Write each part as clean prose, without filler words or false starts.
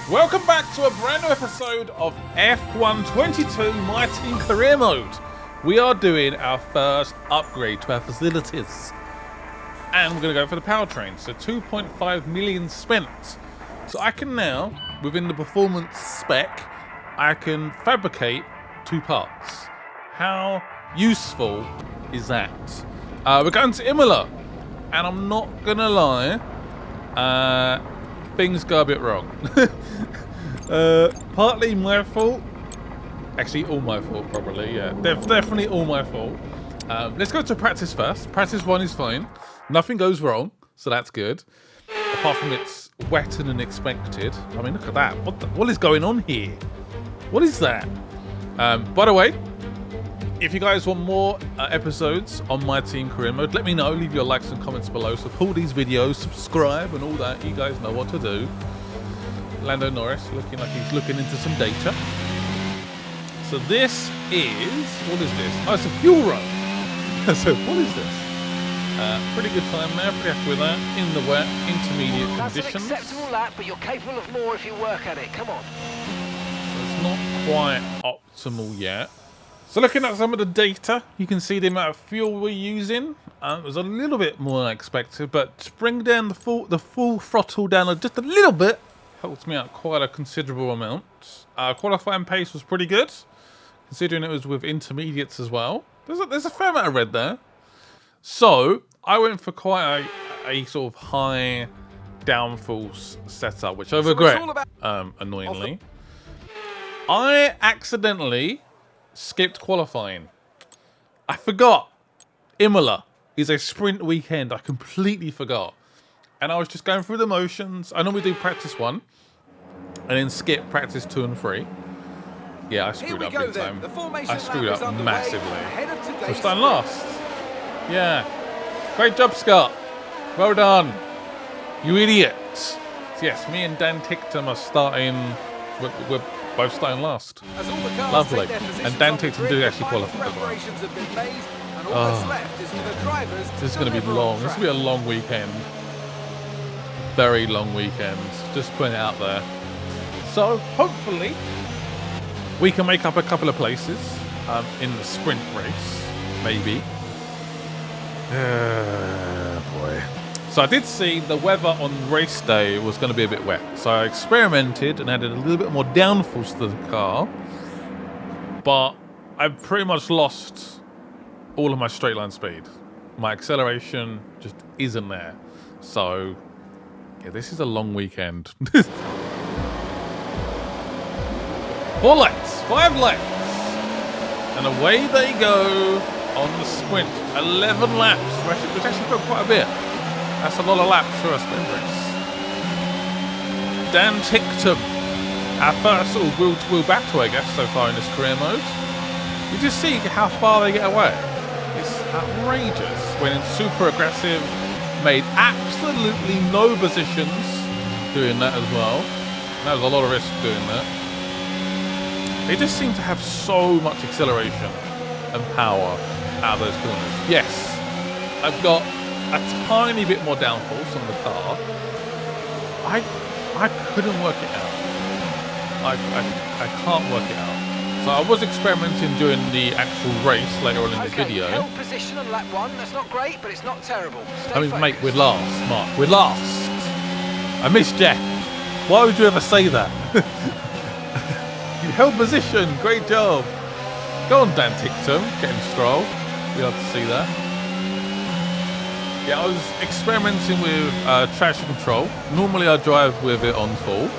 Welcome back to a brand new episode of F122 My Team Career Mode. We are doing our first upgrade to our facilities. And we're going to go for the powertrain. So 2.5 million spent. So I can now, within the performance spec, I can fabricate two parts. How useful is that? We're going to Imola. And I'm not going to lie, things go a bit wrong. Partly my fault. Actually, all my fault, probably. Yeah, definitely all my fault. Let's go to practice first. Practice 1 is fine. Nothing goes wrong, so that's good. Apart from it's wetter than expected. I mean, look at that. What is going on here? What is that? By the way, if you guys want more episodes on My Team Career Mode, let me know. Leave your likes and comments below. Support these videos, subscribe, and all that. You guys know what to do. Lando Norris looking like he's looking into some data. So this is, what is this? Oh, it's a fuel run. So what is this? Pretty good time there, pretty happy with that. In the wet, intermediate conditions. That's an acceptable lap, but you're capable of more if you work at it. Come on. So it's not quite optimal yet. So looking at some of the data, you can see the amount of fuel we're using. It was a little bit more than expected, but to bring down the full throttle down just a little bit helped me out quite a considerable amount. Qualifying pace was pretty good, considering it was with intermediates as well. There's a fair amount of red there. So I went for quite a sort of high downforce setup, which I regret, annoyingly. I accidentally skipped qualifying. I forgot. Imola is a sprint weekend. I completely forgot. And I was just going through the motions. I normally do practice 1 and then skip practice 2 and 3. Yeah, I screwed up big time. I screwed up massively. So starting last. Yeah. Great job, Scott. Well done. You idiots. So yes, me and Dan Tickton are starting. We're both starting last. Lovely. And Dan Tickton did actually qualify as well. Oh, this is going to be long. This will be a long weekend. Very long weekend. Just putting it out there. So hopefully we can make up a couple of places in the sprint race, maybe. Boy. So I did see the weather on race day was going to be a bit wet. So I experimented and added a little bit more downforce to the car. But I've pretty much lost all of my straight line speed. My acceleration just isn't there. So yeah, this is a long weekend. 4 laps, 5 laps. And away they go on the sprint. 11 laps, which actually felt quite a bit. That's a lot of laps for a sprint race. Dan Tickton, our first sort of wheel-to-wheel battle, I guess, so far in this career mode. You just see how far they get away. It's outrageous. Went in super aggressive, made absolutely no positions doing that as well. That was a lot of risk doing that. They just seem to have so much acceleration and power out of those corners. Yes, I've got a tiny bit more downforce on the car. I couldn't work it out. I can't work it out. So I was experimenting during the actual race later on in this video. Held position on lap 1. That's not great, but it's not terrible. I mean, mate, we're last, Mark. We're last. I miss Jeff. Why would you ever say that? You held position. Great job. Go on, Dan Tickton. Getting Stroll. We love to see that. Yeah, I was experimenting with traction control. Normally I drive with it on full.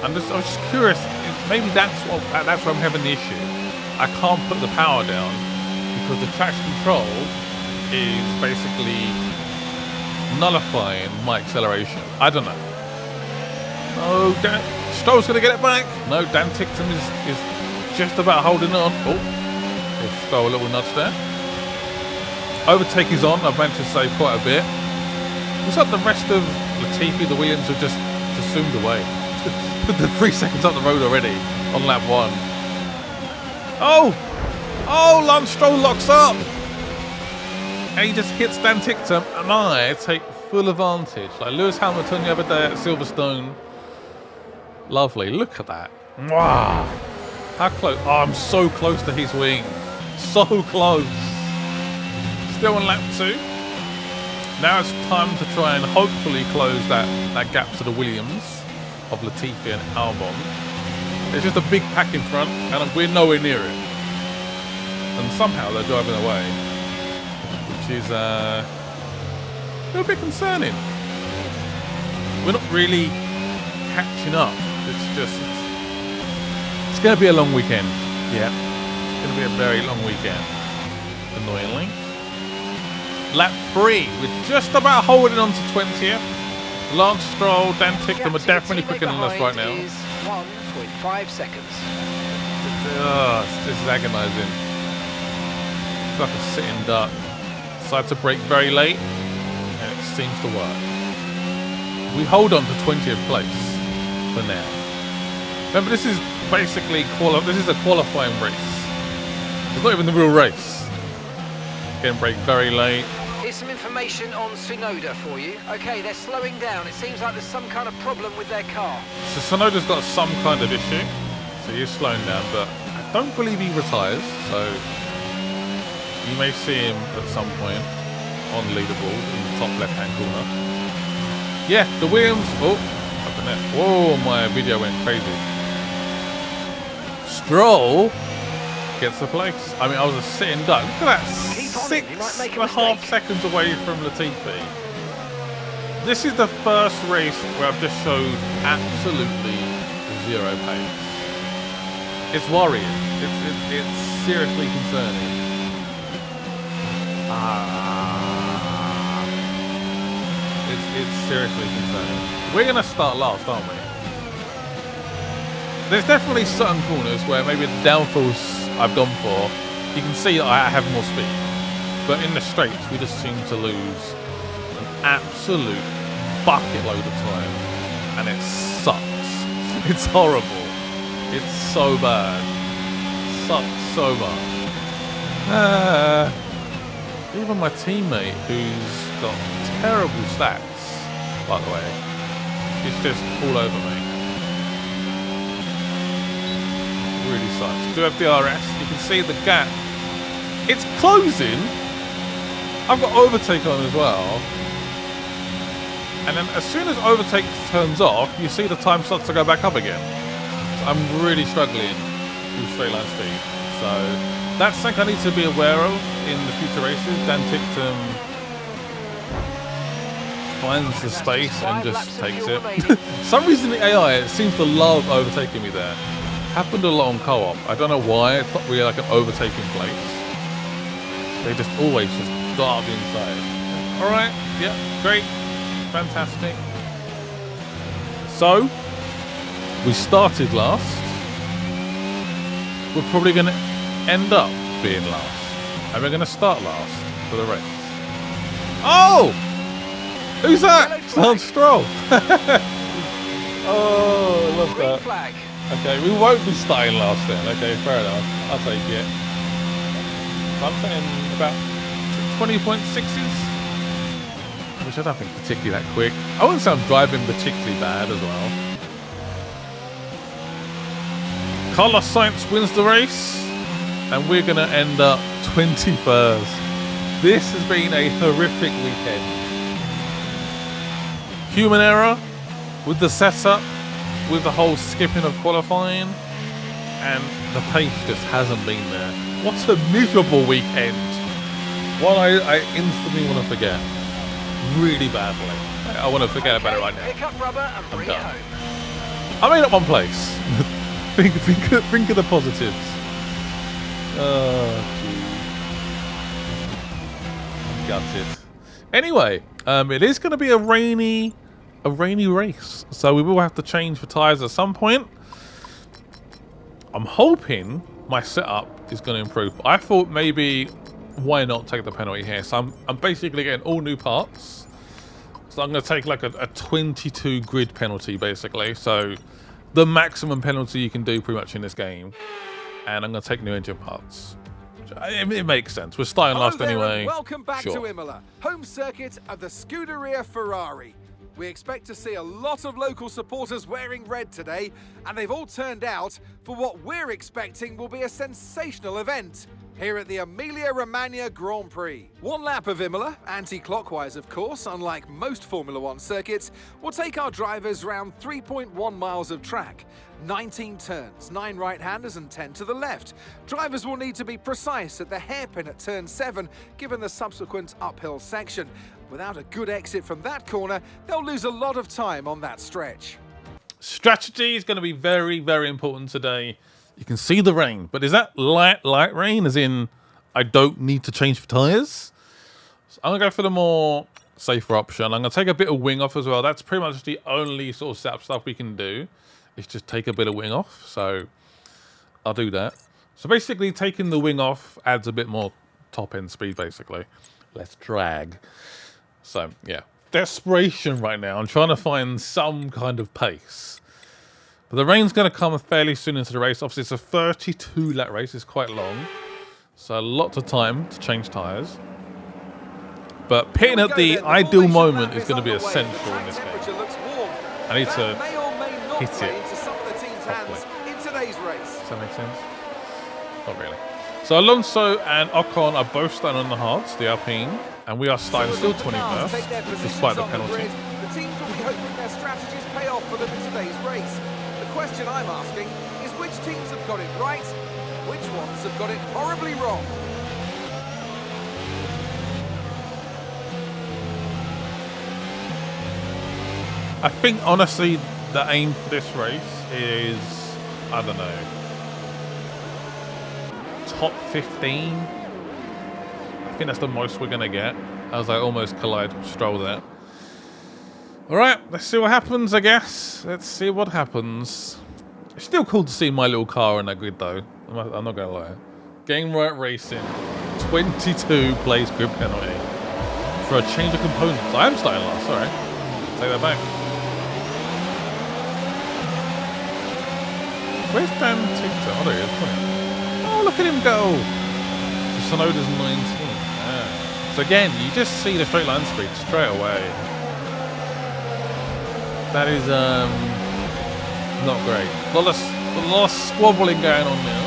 I was just curious. Maybe that's where I'm having the issue. I can't put the power down because the traction control is basically nullifying my acceleration. I don't know. No, Stroll's going to get it back. No, Dan Tickton is just about holding on. Oh, give Stroll a little nudge there. Overtake is on. I've managed to save quite a bit. Looks like the rest of Latifi, the Williams, have just zoomed away. The 3 seconds up the road already on lap 1. Oh, Lance Stroll locks up. And he just hits Dan Tickton, and I take full advantage. Like Lewis Hamilton the other day at Silverstone. Lovely. Look at that. Wow. How close? Oh, I'm so close to his wing. So close. Still on lap 2. Now it's time to try and hopefully close that gap to the Williams of Latifi and Albon. It's just a big pack in front, and we're nowhere near it. And somehow they're driving away, which is a little bit concerning. We're not really catching up. It's going to be a long weekend. Yeah, it's going to be a very long weekend. Annoyingly. Lap 3, we're just about holding on to 20th. Lance Stroll, Dan Tickton are definitely quicker than us right now. 1.5 seconds. This is agonising. It's like a sitting duck. Decided to brake very late, and it seems to work. We hold on to 20th place for now. Remember, this is basically this is a qualifying race. It's not even the real race. Getting brake very late. Here's some information on Tsunoda for you. Okay, they're slowing down. It seems like there's some kind of problem with their car. So Tsunoda's got some kind of issue. So he is slowing down, but I don't believe he retires. So you may see him at some point on the leaderboard in the top left-hand corner. Yeah, the Williams. Oh, open it. Whoa, my video went crazy. Stroll gets the place. I mean, I was a sitting duck. Look at that. 6.5 seconds away from Latifi. This is the first race where I've just showed absolutely zero pace. It's worrying. It's seriously concerning. It's seriously concerning. We're going to start last, aren't we? There's definitely certain corners where maybe the downfalls I've gone for, you can see that I have more speed. But in the straights, we just seem to lose an absolute bucket load of time. And it sucks. It's horrible. It's so bad. It sucks so much. Even my teammate, who's got terrible stats, by the way, is just all over me. Really sucks. Do have DRS. You can see the gap. It's closing. I've got overtake on as well. And then as soon as overtake turns off, you see the time starts to go back up again. So I'm really struggling with straight line speed. So that's something I need to be aware of in the future races. Dan Tickton finds the space and just takes it. For some reason the AI, it seems to love overtaking me there. Happened a lot on co-op. I don't know why. It's not really like an overtaking place. They just always just dive inside. Alright, yeah, great. Fantastic. So, we started last. We're probably going to end up being last. And we're going to start last for the race. Oh! Who's that? Lance Stroll. Oh, I love that. Flag. Okay, we won't be starting last then. Okay, fair enough. I'll take it. I'm saying about 20.6s, which I don't think is particularly that quick. I wouldn't say I'm driving particularly bad as well. Carlos Sainz wins the race, and we're going to end up 21st. This has been a horrific weekend. Human error with the setup, with the whole skipping of qualifying, and the pace just hasn't been there. What a miserable weekend. One I instantly want to forget. Really badly. I want to forget about it right now. Pick up rubber and bring it home. I made up one place. think of the positives. Oh, I'm gutted. Anyway, it is going to be a rainy race, so we will have to change the tyres at some point. I'm hoping my setup is going to improve. I thought maybe why not take the penalty here? So I'm basically getting all new parts. So I'm going to take like a 22 grid penalty basically. So the maximum penalty you can do pretty much in this game. And I'm going to take new engine parts. It makes sense. We're starting last anyway. Welcome back sure. to Imola, home circuit of the Scuderia Ferrari. We expect to see a lot of local supporters wearing red today, and they've all turned out for what we're expecting will be a sensational event here at the Emilia-Romagna Grand Prix. One lap of Imola, anti-clockwise of course, unlike most Formula One circuits, will take our drivers round 3.1 miles of track. 19 turns, 9 right-handers and 10 to the left. Drivers will need to be precise at the hairpin at turn 7, given the subsequent uphill section. Without a good exit from that corner, they'll lose a lot of time on that stretch. Strategy is going to be very, very important today. You can see the rain, but is that light rain, as in I don't need to change for tyres? So I'm going to go for the more safer option. I'm going to take a bit of wing off as well. That's pretty much the only sort of setup stuff we can do. Is just take a bit of wing off, so I'll do that. So basically taking the wing off adds a bit more top end speed, basically. Less drag. So yeah, desperation right now. I'm trying to find some kind of pace. But the rain's going to come fairly soon into the race. Obviously it's a 32 lap race, it's quite long. So lots of time to change tyres. But pitting at the ideal moment is going to be essential in this game. I need to hit it properly. Does that make sense? Not really. So Alonso and Ocon are both starting on the hards, the Alpine, and we are starting still 21st, despite the penalty. The teams will be hoping their strategies pay off for them in today's race. The question I'm asking is which teams have got it right, which ones have got it horribly wrong. I think, honestly, the aim for this race is, I don't know, top 15. I think that's the most we're going to get, as I almost collide with Stroll there. Alright, let's see what happens, I guess. Let's see what happens. It's still cool to see my little car in that grid, though. I'm not going to lie. Game Right Racing, 22 plays grid penalty for a change of components. I am starting last, sorry. Take that back. Where's Dan Tinkter? Oh, there he is. Oh, look at him go. So Tsunoda's 19. Yeah. So again, you just see the straight line speed straight away. That is not great. A lot of squabbling going on now.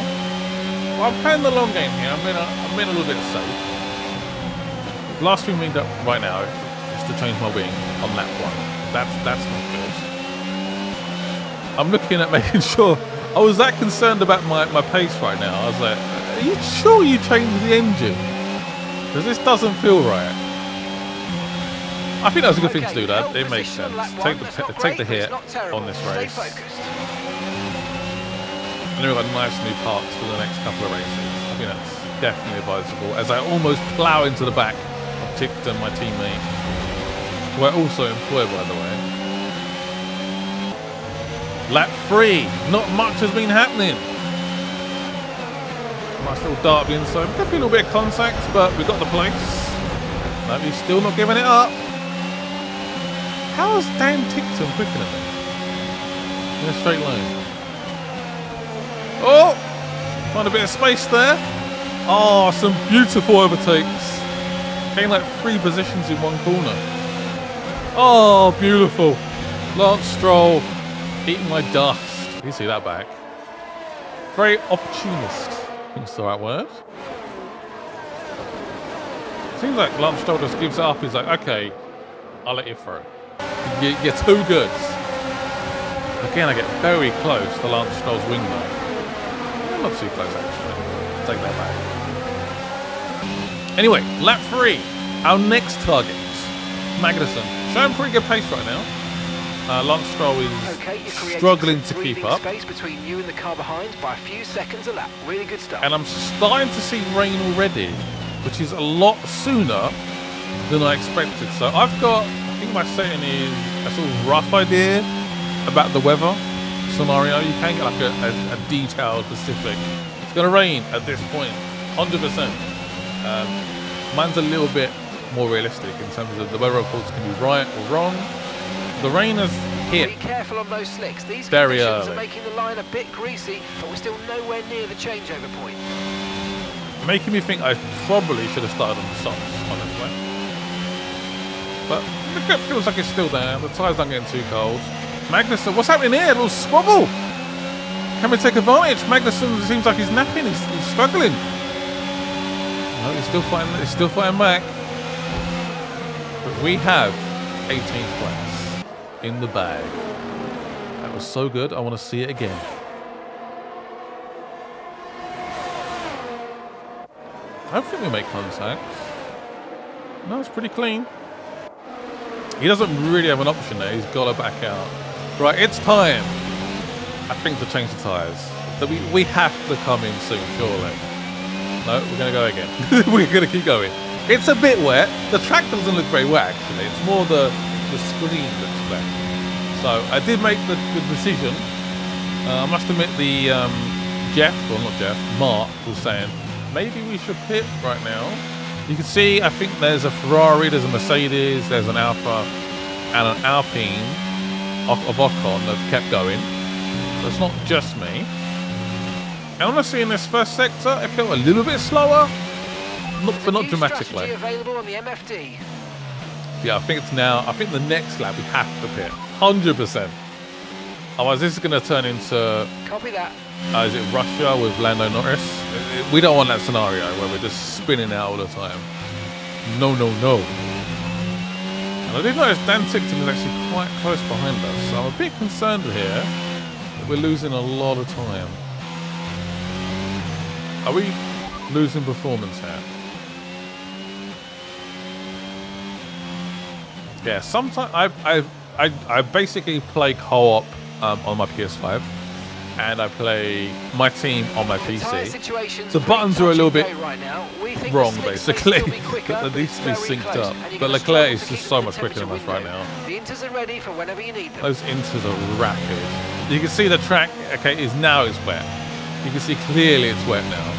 Well, I'm playing the long game here. I'm being a little bit safe. The last thing we need right now is to change my wing on lap 1. That's not good. I'm looking at making sure. I was that concerned about my pace right now. I was like, are you sure you changed the engine? Because this doesn't feel right. I think that was a good thing to do that. It makes sense. Take the hit on this race. And then we've got nice new parts for the next couple of races. I think that's definitely advisable. As I almost plough into the back of Tickton, my teammate, who I also employ, by the way. Lap 3, not much has been happening. Nice little dart being so. Definitely a little bit of contact, but we've got the place. No, he's still not giving it up. How is Dan Tickton quicker than me? In a straight line. Oh! Find a bit of space there. Oh, some beautiful overtakes. Getting like 3 positions in one corner. Oh, beautiful. Lance Stroll. Eating my dust. You see that back. Very opportunist. I think it's the right word. Seems like Lance Stroll just gives it up. He's like, okay, I'll let you through. You're too good. Again, I get very close to Lance Stroll's wing though. I'm not too close actually. Take that back. Anyway, lap 3. Our next target. Magnussen. Showing pretty good pace right now. Lance Stroll is struggling to keep up. Space between you and the car behind by a few seconds a lap. Really good stuff. And I'm starting to see rain already, which is a lot sooner than I expected. So I've got, I think my setting is a sort of rough idea about the weather scenario. You can get like a detailed specific. It's going to rain at this point, 100%. Mine's a little bit more realistic in terms of the weather reports can be right or wrong. The rain has hit. Be careful on those slicks. These very conditions early. are making the line a bit greasy, but we're still nowhere near the changeover point. Making me think I probably should have started on the softs, honestly. But the grip feels like it's still there. The tyres aren't getting too cold. Magnussen, what's happening here? A little squabble. Can we take advantage? Magnussen seems like he's napping. He's struggling. No, he's still fighting. He's still fighting back. But we have 18th place in the bag. That was so good. I want to see it again. I don't think we make contact. No, it's pretty clean. He doesn't really have an option there. He's got to back out. Right, it's time, I think, to change the tyres. We have to come in soon, surely. No, we're going to go again. We're going to keep going. It's a bit wet. The track doesn't look very wet, actually. It's more the screen looks wet. So I did make the decision. I must admit Mark was saying, maybe we should pit right now. You can see, I think there's a Ferrari, there's a Mercedes, there's an Alfa, and an Alpine of Ocon that kept going. So it's not just me. And honestly, in this first sector, it felt a little bit slower, but not dramatically. Available on the MFD. Yeah, I think it's now. I think the next lap we have to pit, 100%. Otherwise, this is going to turn into. Copy that. Is it Russia with Lando Norris? We don't want that scenario where we're just spinning out all the time. No, no, no. And I did notice Dan Tickton is actually quite close behind us, so I'm a bit concerned here that we're losing a lot of time. Are we losing performance here? Yeah, sometimes I basically play co-op on my PS5. And I play my team on my PC. The buttons are a little bit wrong, basically. That needs to be synced up. But Leclerc is just so much quicker than us right now. The inters are ready for whenever you need them. Those inters are rapid. You can see the track, okay, is wet. You can see clearly it's wet now.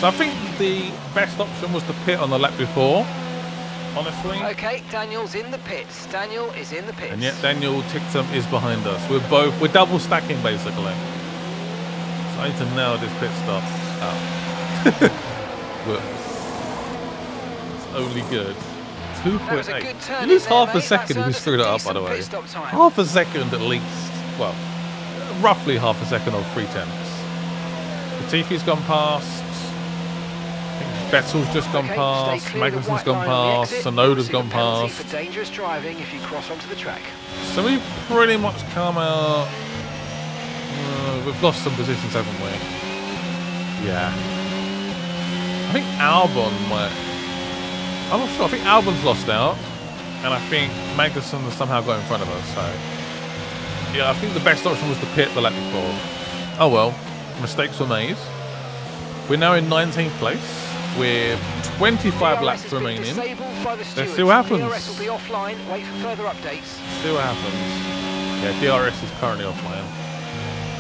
So I think the best option was to pit on the lap before. Honestly. Okay, Daniel's in the pits. Daniel is in the pits. And yet Daniel Ticktum is behind us. We're double stacking basically. So I need to nail this pit stop. Oh. It's only good. 2.8. You lose half a second if you screwed it up, by the way. Half a second at least. Well, roughly half a second or 3/10. Latifi's gone past. Vettel's just gone past, Magnussen's gone past, Tsunoda's gone past. For dangerous driving if you cross onto the track. So we pretty much come out. We've lost some positions, haven't we? Yeah. I think Albon might. I'm not sure. I think Albon's lost out, and I think Magnussen has somehow got in front of us. So yeah, I think the best option was to pit the lap before. Oh well, mistakes were made. We're now in 19th place. With 25 laps remaining. Let's see what happens. DRS will be offline. Wait for further updates. See what happens. Yeah, DRS is currently offline.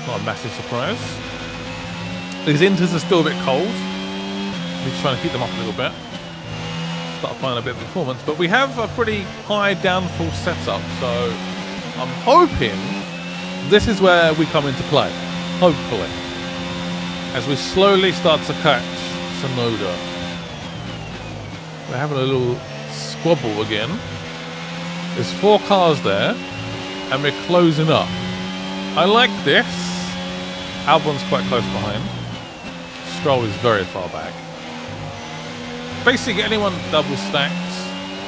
Not a massive surprise. These inters are still a bit cold. We're just trying to keep them up a little bit. Start finding a bit of performance. But we have a pretty high downforce setup. So I'm hoping this is where we come into play. Hopefully. As we slowly start to catch Tsunoda. We're having a little squabble again. There's 4 cars there, and we're closing up. I like this. Albon's quite close behind. Stroll is very far back. Basically, anyone double stacked,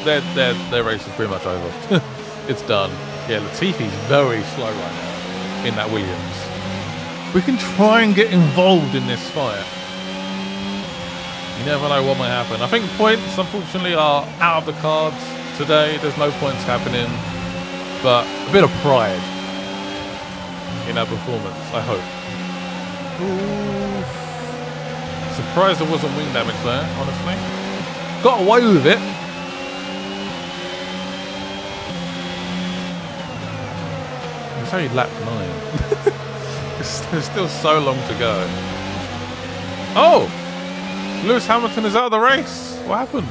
their race is pretty much over. It's done. Yeah, Latifi's very slow right now in that Williams. We can try and get involved in this fight. You never know what might happen. I think points, unfortunately, are out of the cards today. There's no points happening. But a bit of pride in our performance, I hope. Ooh. Surprised there wasn't wing damage there, honestly. Got away with it. It's only lap 9. There's still so long to go. Oh! Lewis Hamilton is out of the race. What happened?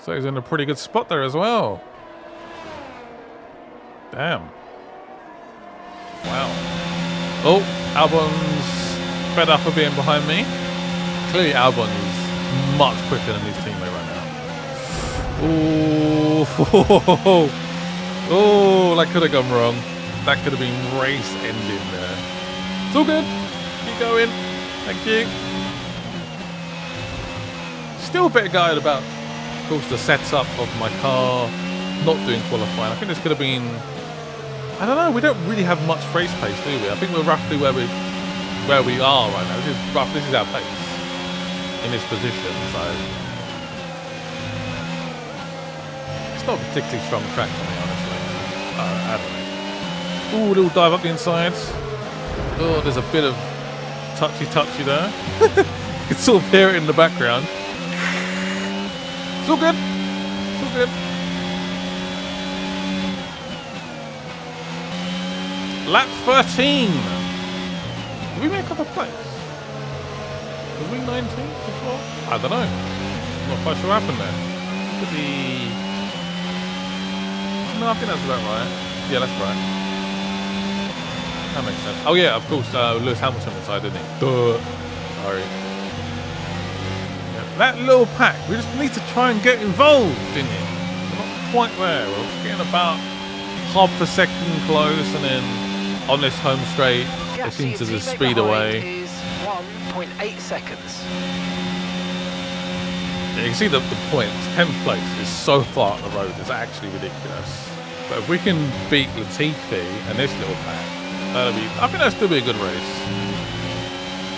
So he's in a pretty good spot there as well. Damn. Wow. Oh, Albon's fed up of being behind me. Clearly Albon is much quicker than his teammate right now. Oh, oh, that could have gone wrong. That could have been race ending there. It's all good. Keep going. Thank you. Still a bit guided about, of course, the setup of my car not doing qualifying. I think this could have been, I don't know, we don't really have much race pace, do we? I think we're roughly where we are right now. This is our pace in this position, so it's not a particularly strong track for me, honestly. I don't know. Ooh, a little dive up the inside. Oh, there's a bit of touchy there. You can sort of hear it in the background. It's all good. It's all good. Lap 13. Did we make up a place? Was we 19th before? I don't know. Not quite sure what happened there. Could be. No, I think that's about right. Yeah, that's right. That makes sense. Oh yeah, of course, Lewis Hamilton inside, didn't he? Duh. Sorry. Yeah, that little pack, we just need to try and get involved in it. We're not quite there. We're getting about half a second close, and then on this home straight, it seems to just speed away. Is 1.8 seconds. Yeah, you can see the points. 10th place is so far up the road. It's actually ridiculous. But if we can beat Latifi and this little pack, I think that'll still be a good race.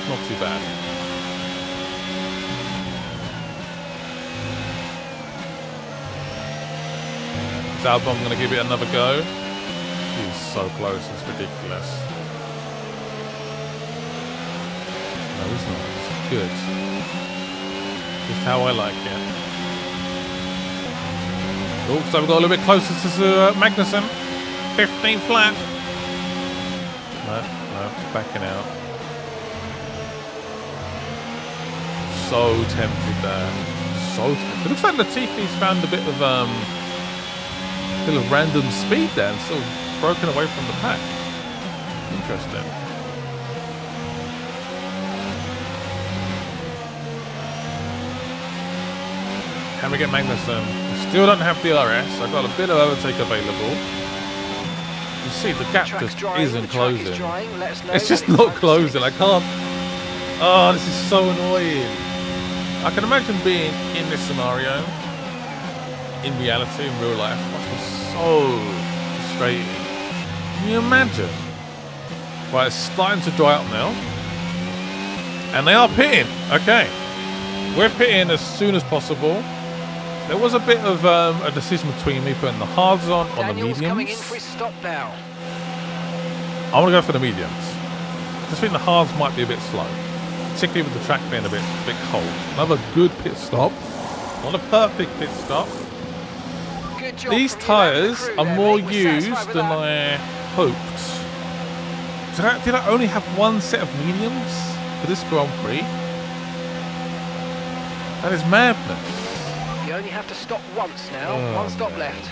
Not too bad. Is Albon going to give it another go? He's so close, it's ridiculous. No, he's not. It's good. Just how I like it. Oh, so we've got a little bit closer to Magnussen. 15 flat. No, backing out. So tempted there. So tempted. It looks like Latifi's found a bit of random speed there and still broken away from the pack. Interesting. Can we get Magnussen? We still don't have DRS. I've got a bit of overtake available. You see, the gap just isn't closing. It's just not closing. I can't. Oh, this is so annoying. I can imagine being in this scenario in reality, in real life. It must be so frustrating. Can you imagine? Right, it's starting to dry up now. And they are pitting. Okay. We're pitting as soon as possible. There was a bit of a decision between me putting the hards on the mediums. Coming in for his stop now. I want to go for the mediums. I just think the hards might be a bit slow, particularly with the track being a bit cold. Another good pit stop. Not a perfect pit stop. Good job. These tyres are more used than I hoped. Did I only have one set of mediums for this Grand Prix? That is madness. You only have to stop once now. One stop left.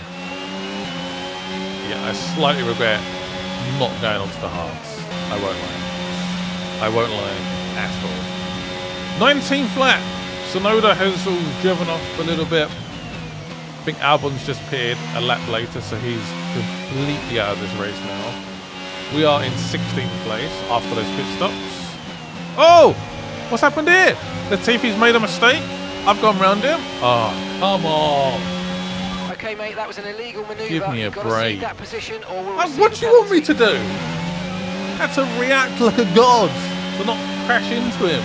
Yeah, I slightly regret not going onto the hards. I won't lie. I won't lie at all. 19 flat. Tsunoda has all driven off a little bit. I think Albon's just pitted a lap later, so he's completely out of this race now. We are in 16th place after those pit stops. Oh! What's happened here? Latifi's made a mistake. I've gone round him. Oh, come on. Okay, mate, that was an illegal manoeuvre. Give me a break. That position or we'll What do you want me to do? I had to react like a god to not crash into him.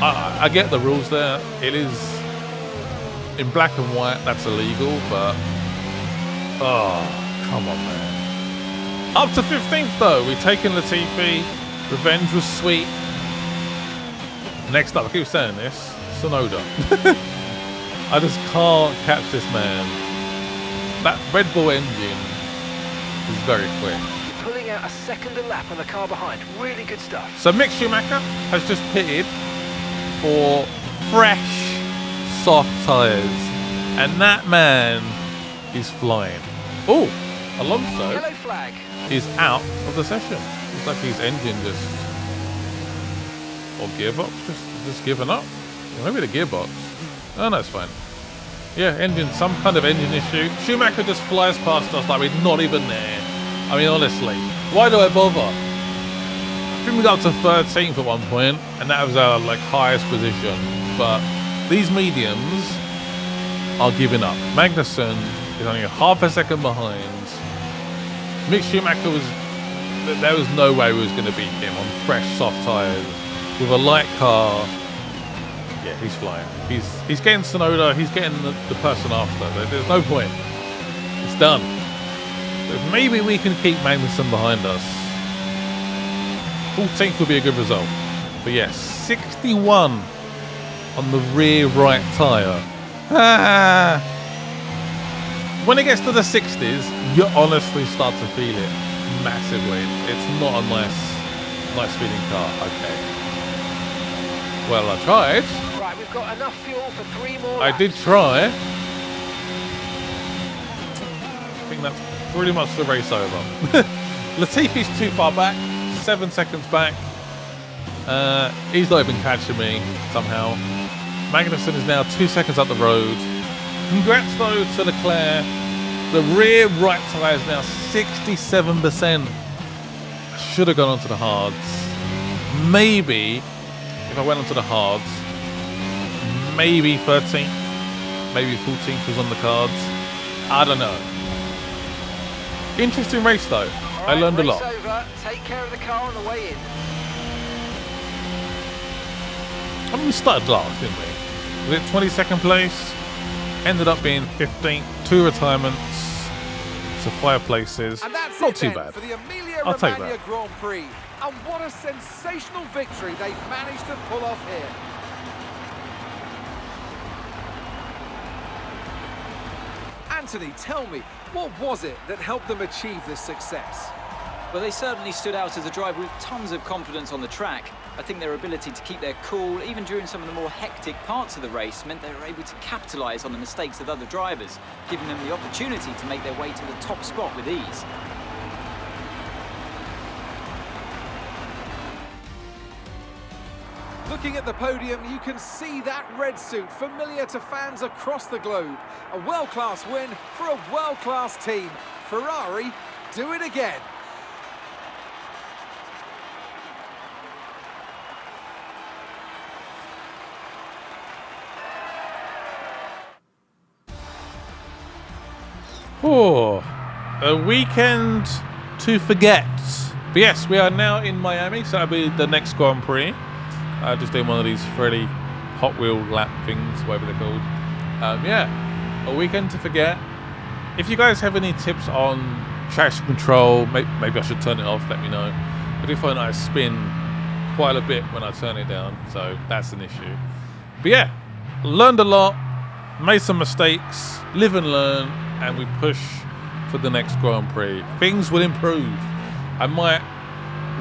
I get the rules there. It is in black and white. That's illegal, but oh, come on, man. Up to 15th though. We've taken Latifi. Revenge was sweet. Next up, I keep saying this. Tsunoda. I just can't catch this man. That Red Bull engine is very quick. You're pulling out a second a lap on the car behind. Really good stuff. So Mick Schumacher has just pitted for fresh, soft tyres. And that man is flying. Oh, Alonso Yellow flag. is out of the session. Looks like his engine or gearbox just given up. Maybe the gearbox. Oh, no, it's fine. Yeah, engine, some kind of engine issue. Schumacher just flies past us like we're not even there. I mean, honestly, why do I bother? I think we got up to 13th at one point, and that was our like highest position. But these mediums are giving up. Magnussen is only half a second behind. Mick Schumacher there was no way we was going to beat him on fresh soft tyres with a light car. Yeah, he's flying. He's getting Tsunoda. He's getting the person after. There's no point. It's done. But maybe we can keep Magnussen behind us. 14th would be a good result. But yes, 61 on the rear right tyre. When it gets to the 60s, you honestly start to feel it massively. It's not a nice feeling car. Okay. Well, I tried. Right, we've got enough fuel for 3 more I laps. did try. I think that's pretty much the race over. Latifi's too far back, 7 seconds back. He's not even catching me somehow. Magnussen is now 2 seconds up the road. Congrats though to Leclerc. The rear right tyre is now 67%. I should have gone onto the hards. Maybe if I went onto the hards, maybe 13th, maybe 14th was on the cards. I don't know. Interesting race though. I learned a lot. Over. Take care of the car on the way in. I mean, we started last, didn't we? Was it 22nd place? Ended up being 15th. 2 retirements. So 5 places. And that's not it too then bad. for the I'll take Emilia-Romagna that. Grand Prix. And what a sensational victory they've managed to pull off here. Anthony, tell me, what was it that helped them achieve this success? Well, they certainly stood out as a driver with tons of confidence on the track. I think their ability to keep their cool, even during some of the more hectic parts of the race, meant they were able to capitalise on the mistakes of other drivers, giving them the opportunity to make their way to the top spot with ease. Looking at the podium, you can see that red suit familiar to fans across the globe. A world-class win for a world-class team. Ferrari, do it again. Oh, a weekend to forget. But yes, we are now in Miami, so that'll be the next Grand Prix. Just doing one of these Freddy Hot Wheel lap things, whatever they're called. Yeah, a weekend to forget. If you guys have any tips on traction control, maybe I should turn it off, let me know. I do find that I spin quite a bit when I turn it down, so that's an issue. But yeah, learned a lot, made some mistakes, live and learn, and we push for the next Grand Prix. Things will improve. I might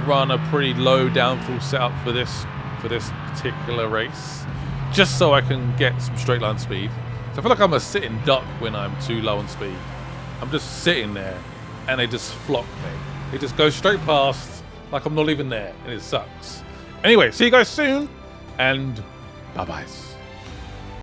run a pretty low downforce setup for this particular race, just so I can get some straight line speed. So I feel like I'm a sitting duck when I'm too low on speed. I'm just sitting there, and they just flock me. They just go straight past, like I'm not even there, and it sucks. Anyway, see you guys soon, and bye-byes.